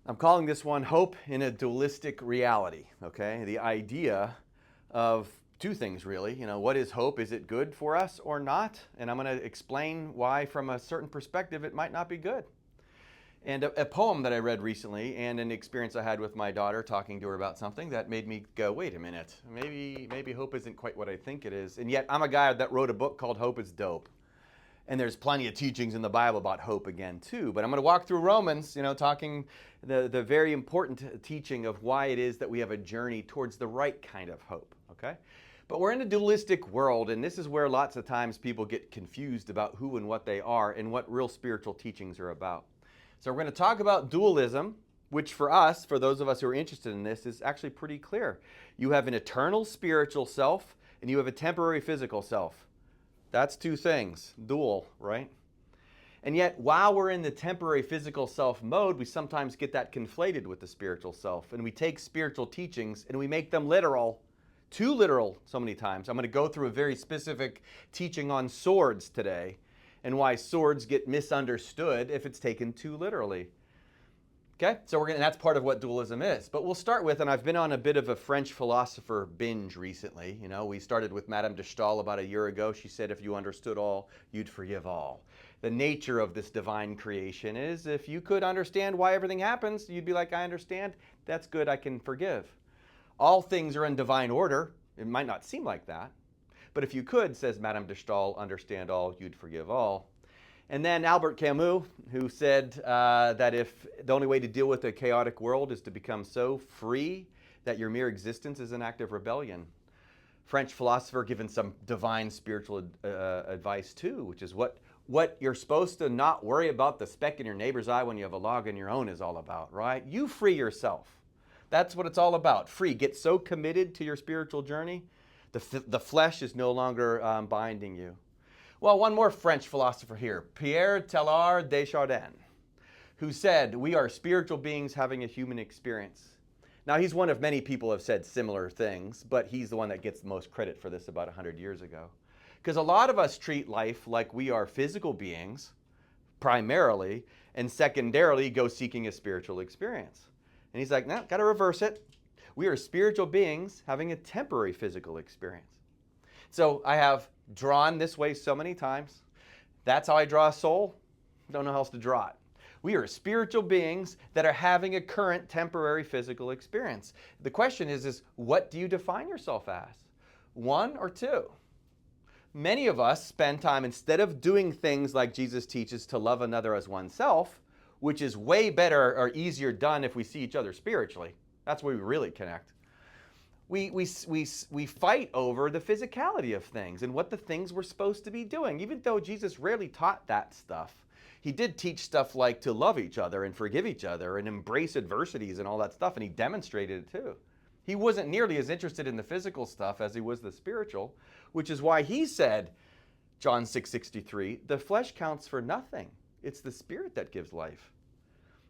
I'm calling this one Hope in a Dualistic Reality, okay? The idea of two things, really. What is hope? Is it good for us or not? And I'm going to explain why, from a certain perspective, it might not be good. And a poem that I read recently and an experience I had with my daughter talking to her about something that made me go, wait a minute, maybe hope isn't quite what I think it is. And yet I'm a guy that wrote a book called Hope is Dope. And there's plenty of teachings in the Bible about hope again, too. But I'm going to walk through Romans, talking the very important teaching of why it is that we have a journey towards the right kind of hope, okay? But we're in a dualistic world, and this is where lots of times people get confused about who and what they are and what real spiritual teachings are about. So we're going to talk about dualism, which for us, for those of us who are interested in this, is actually pretty clear. You have an eternal spiritual self, and you have a temporary physical self. That's two things, dual, right? And yet, while we're in the temporary physical self mode, we sometimes get that conflated with the spiritual self. And we take spiritual teachings and we make them literal, too literal so many times. I'm going to go through a very specific teaching on swords today and why swords get misunderstood if it's taken too literally. Okay, so that's part of what dualism is. But we'll start with, and I've been on a bit of a French philosopher binge recently. We started with Madame de Staël about a year ago. She said, if you understood all, you'd forgive all. The nature of this divine creation is if you could understand why everything happens, you'd be like, I understand. That's good, I can forgive. All things are in divine order. It might not seem like that. But if you could, says Madame de Staël, understand all, you'd forgive all. And then Albert Camus, who said that if the only way to deal with a chaotic world is to become so free that your mere existence is an act of rebellion. French philosopher given some divine spiritual advice too, which is what you're supposed to not worry about the speck in your neighbor's eye when you have a log in your own is all about, right? You free yourself. That's what it's all about. Free. Get so committed to your spiritual journey, the flesh is no longer binding you. Well, one more French philosopher here, Pierre Teilhard de Chardin, who said, we are spiritual beings having a human experience. Now, he's one of many people who have said similar things, but he's the one that gets the most credit for this about 100 years ago. Because a lot of us treat life like we are physical beings, primarily, and secondarily go seeking a spiritual experience. And he's like, no, got to reverse it. We are spiritual beings having a temporary physical experience. So I have drawn this way so many times. That's how I draw a soul. Don't know how else to draw it. We are spiritual beings that are having a current temporary physical experience. The question is what do you define yourself as? One or two? Many of us spend time, instead of doing things like Jesus teaches to love another as oneself, which is way better or easier done if we see each other spiritually. That's where we really connect. We fight over the physicality of things and what the things we're supposed to be doing. Even though Jesus rarely taught that stuff, he did teach stuff like to love each other and forgive each other and embrace adversities and all that stuff, and he demonstrated it too. He wasn't nearly as interested in the physical stuff as he was the spiritual, which is why he said, John 6:63, the flesh counts for nothing. It's the spirit that gives life.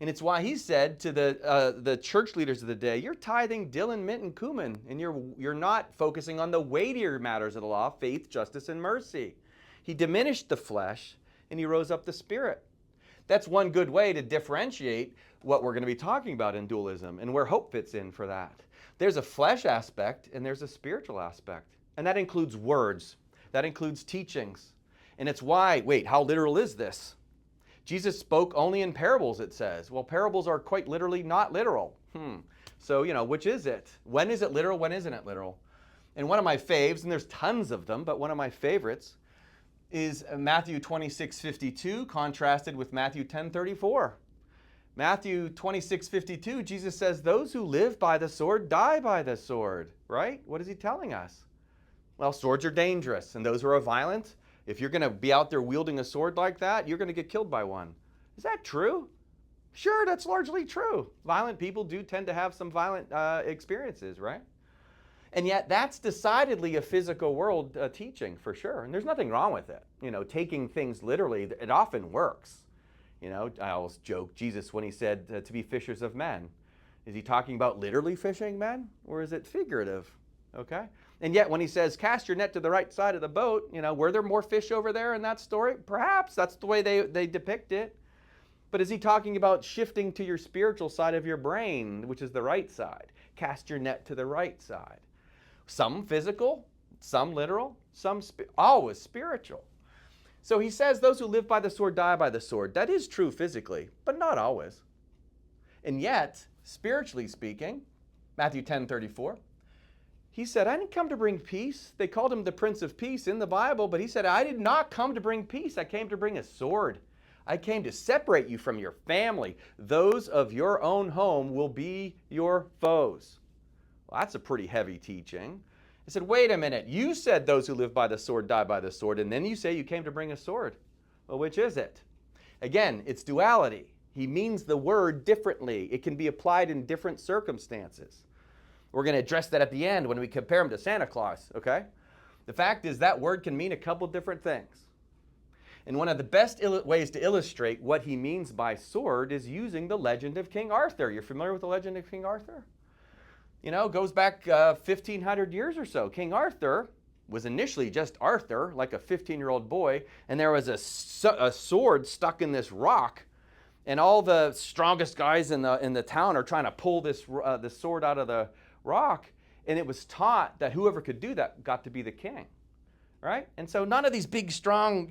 And it's why he said to the church leaders of the day, you're tithing dill and mint and cumin, and you're not focusing on the weightier matters of the law, faith, justice, and mercy. He diminished the flesh, and he rose up the spirit. That's one good way to differentiate what we're going to be talking about in dualism and where hope fits in for that. There's a flesh aspect, and there's a spiritual aspect. And that includes words. That includes teachings. And it's why, wait, how literal is this? Jesus spoke only in parables, it says. Well, parables are quite literally not literal. So, which is it? When is it literal? When isn't it literal? And one of my faves, and there's tons of them, but one of my favorites is Matthew 26:52 contrasted with Matthew 10:34. Matthew 26:52, Jesus says, those who live by the sword die by the sword, right? What is he telling us? Well, swords are dangerous, and those who are violent, if you're going to be out there wielding a sword like that, you're going to get killed by one. Is that true? Sure, that's largely true. Violent people do tend to have some violent experiences, right? And yet that's decidedly a physical world teaching for sure. And there's nothing wrong with it. Taking things literally, it often works. I always joke, Jesus, when he said to be fishers of men, is he talking about literally fishing men, or is it figurative? Okay? And yet when he says, cast your net to the right side of the boat, were there more fish over there in that story? Perhaps that's the way they depict it. But is he talking about shifting to your spiritual side of your brain, which is the right side? Cast your net to the right side. Some physical, some literal, some always spiritual. So he says those who live by the sword die by the sword. That is true physically, but not always. And yet, spiritually speaking, Matthew 10:34, he said, I didn't come to bring peace. They called him the Prince of Peace in the Bible, but he said, I did not come to bring peace. I came to bring a sword. I came to separate you from your family. Those of your own home will be your foes. Well, that's a pretty heavy teaching. I said, wait a minute. You said those who live by the sword die by the sword, and then you say you came to bring a sword. Well, which is it? Again, it's duality. He means the word differently. It can be applied in different circumstances. We're going to address that at the end when we compare him to Santa Claus, okay? The fact is that word can mean a couple different things. And one of the best ways to illustrate what he means by sword is using the legend of King Arthur. You're familiar with the legend of King Arthur? You know, it goes back 1,500 years or so. King Arthur was initially just Arthur, like a 15-year-old boy, and there was a sword stuck in this rock, and all the strongest guys in the town are trying to pull this sword out of the rock, and it was taught that whoever could do that got to be the king, right? And so none of these big, strong,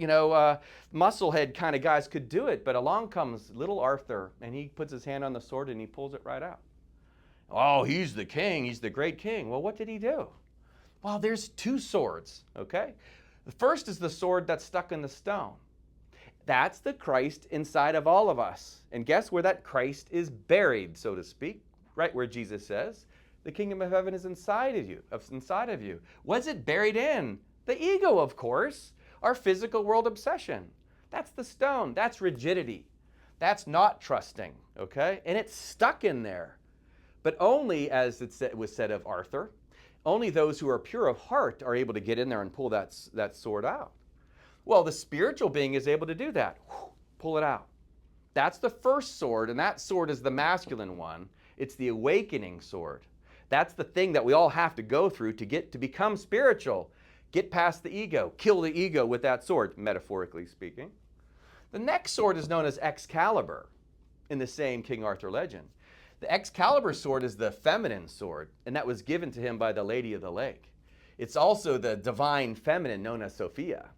musclehead kind of guys could do it, but along comes little Arthur, and he puts his hand on the sword and he pulls it right out. Oh, he's the king, he's the great king. Well, what did he do? Well, there's two swords, okay? The first is the sword that's stuck in the stone. That's the Christ inside of all of us. And guess where that Christ is buried, so to speak? Right where Jesus says, the kingdom of heaven is inside of you. What's it buried in? The ego, of course. Our physical world obsession. That's the stone. That's rigidity. That's not trusting, okay? And it's stuck in there. But only, as it was said of Arthur, only those who are pure of heart are able to get in there and pull that sword out. Well, the spiritual being is able to do that. Pull it out. That's the first sword, and that sword is the masculine one. It's the awakening sword. That's the thing that we all have to go through to become spiritual. Get past the ego. Kill the ego with that sword, metaphorically speaking. The next sword is known as Excalibur in the same King Arthur legend. The Excalibur sword is the feminine sword, and that was given to him by the Lady of the Lake. It's also the divine feminine known as Sophia,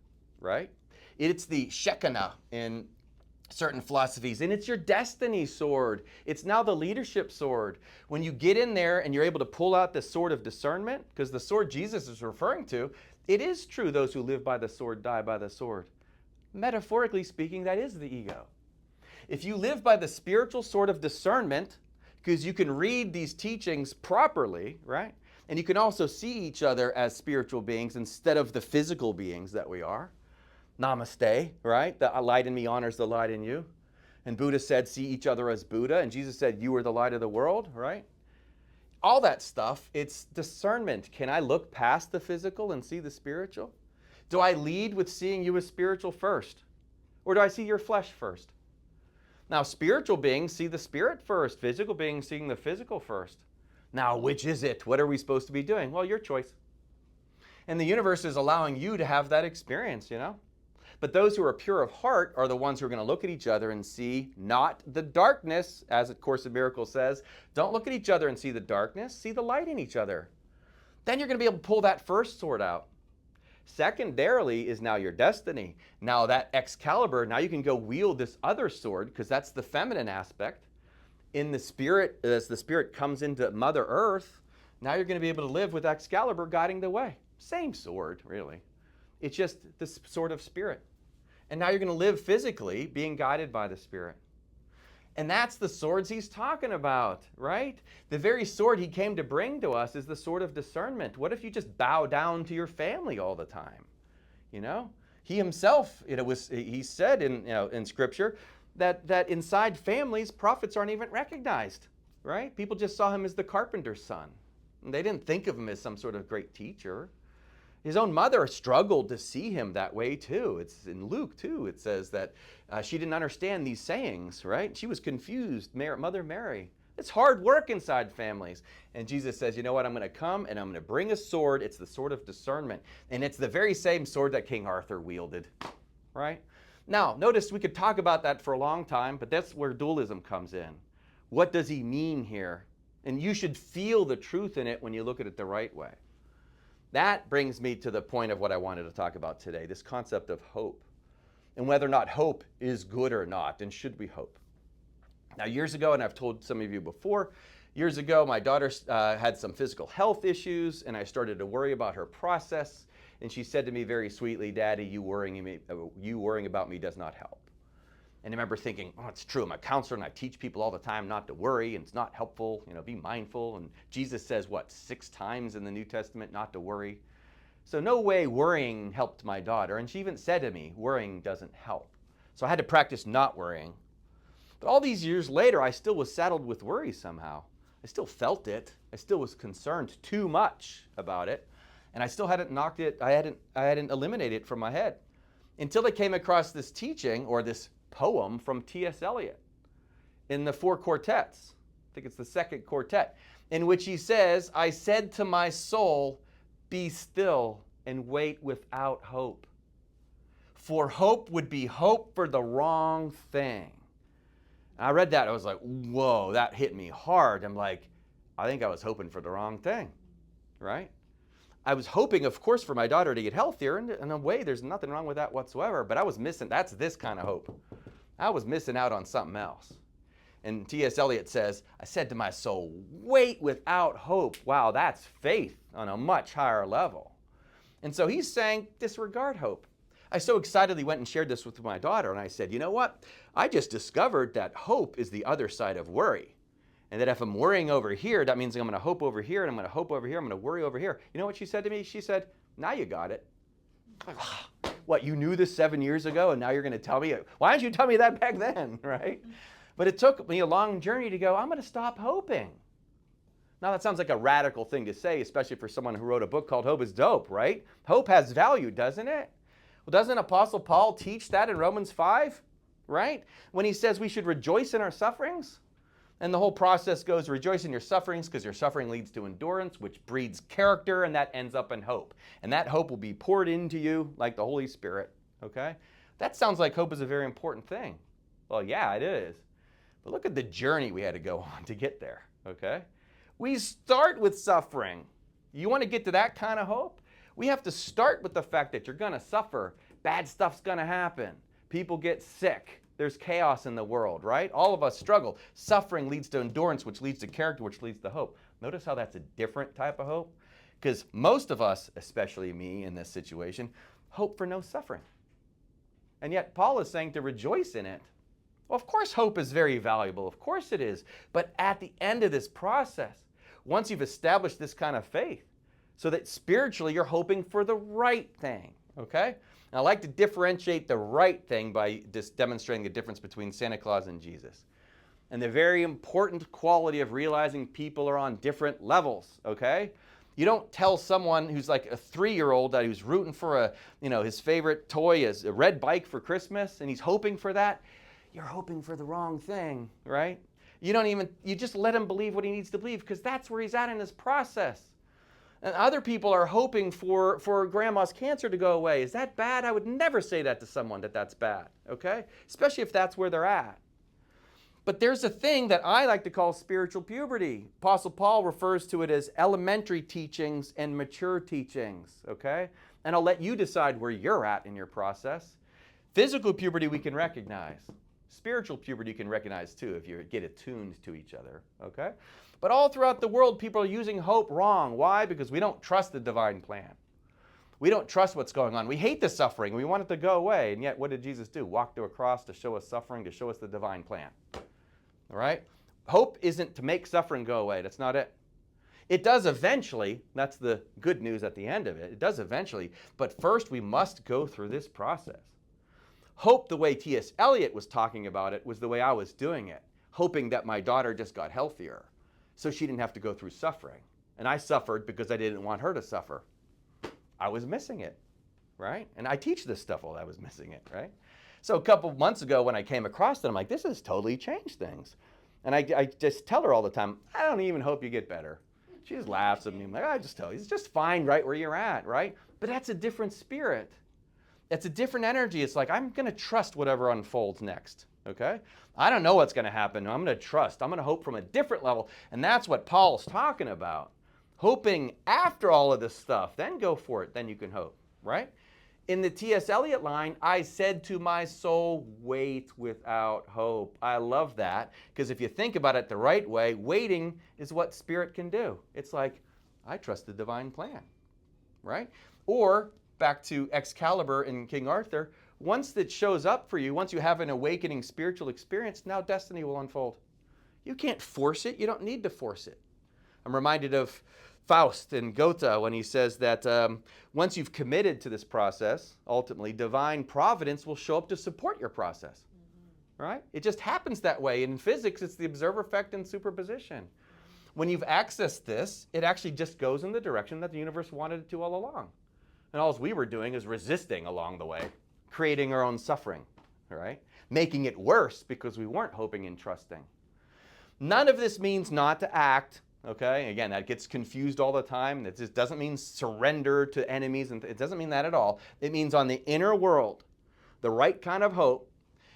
right? It's the Shekinah in certain philosophies, and it's your destiny sword. It's now the leadership sword. When you get in there and you're able to pull out the sword of discernment, because the sword Jesus is referring to, it is true those who live by the sword die by the sword. Metaphorically speaking, that is the ego. If you live by the spiritual sword of discernment, because you can read these teachings properly, right? And you can also see each other as spiritual beings instead of the physical beings that we are. Namaste, right? The light in me honors the light in you. And Buddha said, see each other as Buddha. And Jesus said, you are the light of the world, right? All that stuff, it's discernment. Can I look past the physical and see the spiritual? Do I lead with seeing you as spiritual first? Or do I see your flesh first? Now, spiritual beings see the spirit first. Physical beings seeing the physical first. Now, which is it? What are we supposed to be doing? Well, your choice. And the universe is allowing you to have that experience, you know? But those who are pure of heart are the ones who are going to look at each other and see not the darkness, as A Course in Miracles says. Don't look at each other and see the darkness. See the light in each other. Then you're going to be able to pull that first sword out. Secondarily is now your destiny. Now that Excalibur, now you can go wield this other sword, because that's the feminine aspect. In the spirit, as the spirit comes into Mother Earth, now you're going to be able to live with Excalibur guiding the way. Same sword, really. It's just the sword of spirit. And now you're going to live physically being guided by the Spirit. And that's the swords he's talking about, right? The very sword he came to bring to us is the sword of discernment. What if you just bow down to your family all the time? You know? He himself, he said in Scripture that inside families, prophets aren't even recognized, right? People just saw him as the carpenter's son. And they didn't think of him as some sort of great teacher. His own mother struggled to see him that way too. It's in Luke too. It says that she didn't understand these sayings, right? She was confused, Mother Mary. It's hard work inside families. And Jesus says, you know what, I'm going to come and I'm going to bring a sword. It's the sword of discernment. And it's the very same sword that King Arthur wielded, right? Now, notice we could talk about that for a long time, but that's where dualism comes in. What does he mean here? And you should feel the truth in it when you look at it the right way. That brings me to the point of what I wanted to talk about today, this concept of hope, and whether or not hope is good or not, and should we hope? Now, years ago, and I've told some of you before, years ago, my daughter had some physical health issues, and I started to worry about her process. And she said to me very sweetly, "Daddy, you worrying about me does not help." And I remember thinking, oh, it's true. I'm a counselor, and I teach people all the time not to worry, and it's not helpful. Be mindful. And Jesus says, what, 6 times in the New Testament not to worry? So no way worrying helped my daughter. And she even said to me, worrying doesn't help. So I had to practice not worrying. But all these years later, I still was saddled with worry somehow. I still felt it. I still was concerned too much about it. And I still hadn't knocked it, I hadn't eliminated it from my head. Until I came across this teaching, or this poem from T.S. Eliot in the 4 Quartets. I think it's the 2nd quartet, in which he says, "I said to my soul, be still and wait without hope. For hope would be hope for the wrong thing." And I read that, I was like, whoa, that hit me hard. I'm like, I think I was hoping for the wrong thing, right? I was hoping, of course, for my daughter to get healthier, and in a way, there's nothing wrong with that whatsoever, but I was missing, that's this kind of hope. I was missing out on something else. And T.S. Eliot says, "I said to my soul, wait without hope." Wow, that's faith on a much higher level. And so he's saying, disregard hope. I so excitedly went and shared this with my daughter, and I said, you know what? I just discovered that hope is the other side of worry. And that if I'm worrying over here, that means I'm going to hope over here, and I'm going to hope over here, I'm going to worry over here. You know what she said to me? She said, "Now you got it." Like, what, you knew this 7 years ago, and now you're going to tell me? Why didn't you tell me that back then, right? But it took me a long journey to go, I'm going to stop hoping. Now, that sounds like a radical thing to say, especially for someone who wrote a book called Hope is Dope, right? Hope has value, doesn't it? Well, doesn't Apostle Paul teach that in Romans 5, right? When he says we should rejoice in our sufferings. And the whole process goes, rejoice in your sufferings, because your suffering leads to endurance, which breeds character, and that ends up in hope. And that hope will be poured into you like the Holy Spirit, okay? That sounds like hope is a very important thing. Well, yeah, it is. But look at the journey we had to go on to get there, okay? We start with suffering. You want to get to that kind of hope? We have to start with the fact that you're going to suffer. Bad stuff's going to happen. People get sick. There's chaos in the world, right? All of us struggle. Suffering leads to endurance, which leads to character, which leads to hope. Notice how that's a different type of hope? Because most of us, especially me in this situation, hope for no suffering. And yet Paul is saying to rejoice in it. Well, of course hope is very valuable. Of course it is. But at the end of this process, once you've established this kind of faith, so that spiritually you're hoping for the right thing, okay? And I like to differentiate the right thing by just demonstrating the difference between Santa Claus and Jesus. And the very important quality of realizing people are on different levels, okay? You don't tell someone who's like a 3-year-old that who's rooting for his favorite toy is a red bike for Christmas, and he's hoping for that. You're hoping for the wrong thing, right? You just let him believe what he needs to believe, because that's where he's at in his process. And other people are hoping for grandma's cancer to go away. Is that bad? I would never say that to someone that's bad, okay? Especially if that's where they're at. But there's a thing that I like to call spiritual puberty. Apostle Paul refers to it as elementary teachings and mature teachings, okay? And I'll let you decide where you're at in your process. Physical puberty we can recognize. Spiritual puberty you can recognize too if you get attuned to each other, okay? But all throughout the world, people are using hope wrong. Why? Because we don't trust the divine plan. We don't trust what's going on. We hate the suffering. We want it to go away. And yet, what did Jesus do? Walk to a cross to show us suffering, to show us the divine plan. All right? Hope isn't to make suffering go away. That's not it. It does eventually. That's the good news at the end of it. It does eventually. But first, we must go through this process. Hope, the way T.S. Eliot was talking about it, was the way I was doing it, hoping that my daughter just got healthier so she didn't have to go through suffering. And I suffered because I didn't want her to suffer. I was missing it, right? And I teach this stuff while I was missing it, right? So a couple months ago when I came across it, I'm like, this has totally changed things. And I just tell her all the time, I don't even hope you get better. She just laughs at me. I'm like, I just tell you, it's just fine right where you're at, right? But that's a different spirit. It's a different energy. It's like, I'm going to trust whatever unfolds next. Okay? I don't know what's going to happen. I'm going to trust. I'm going to hope from a different level. And that's what Paul's talking about. Hoping after all of this stuff, then go for it. Then you can hope, right? In the T.S. Eliot line, I said to my soul, wait without hope. I love that, because if you think about it the right way, waiting is what spirit can do. It's like, I trust the divine plan, right? Or, back to Excalibur in King Arthur, once it shows up for you, once you have an awakening spiritual experience, now destiny will unfold. You can't force it. You don't need to force it. I'm reminded of Faust in Goethe when he says that once you've committed to this process, ultimately, divine providence will show up to support your process, right? It just happens that way. And in physics, it's the observer effect and superposition. When you've accessed this, it actually just goes in the direction that the universe wanted it to all along. And all we were doing is resisting along the way, creating our own suffering, right? Making it worse because we weren't hoping and trusting. None of this means not to act. Okay, again, that gets confused all the time. It just doesn't mean surrender to enemies, and it doesn't mean that at all. It means on the inner world, the right kind of hope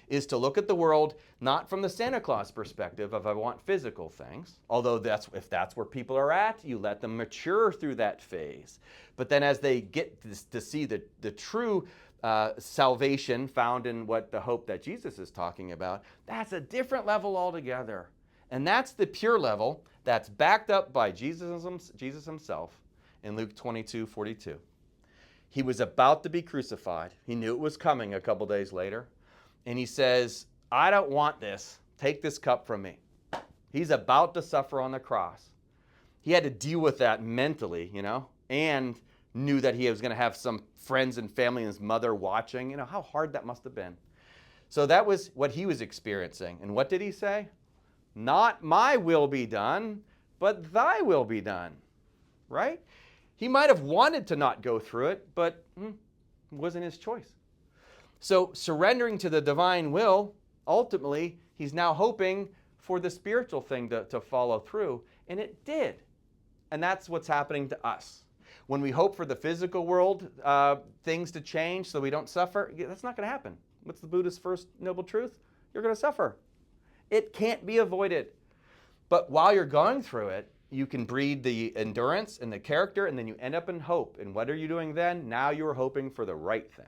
is to look at the world not from the Santa Claus perspective of I want physical things, although if that's where people are at, you let them mature through that phase. But then as they get to see the true salvation found in what the hope that Jesus is talking about, that's a different level altogether. And that's the pure level that's backed up by Jesus himself in Luke 22:42. He was about to be crucified. He knew it was coming a couple days later. And he says, I don't want this. Take this cup from me. He's about to suffer on the cross. He had to deal with that mentally, and knew that he was going to have some friends and family and his mother watching. How hard that must have been. So that was what he was experiencing. And what did he say? Not my will be done, but thy will be done, right? He might have wanted to not go through it, but it wasn't his choice. So surrendering to the divine will, ultimately, he's now hoping for the spiritual thing to follow through, and it did. And that's what's happening to us. When we hope for the physical world, things to change so we don't suffer, that's not going to happen. What's the Buddhist first noble truth? You're going to suffer. It can't be avoided. But while you're going through it, you can breed the endurance and the character, and then you end up in hope. And what are you doing then? Now you're hoping for the right thing.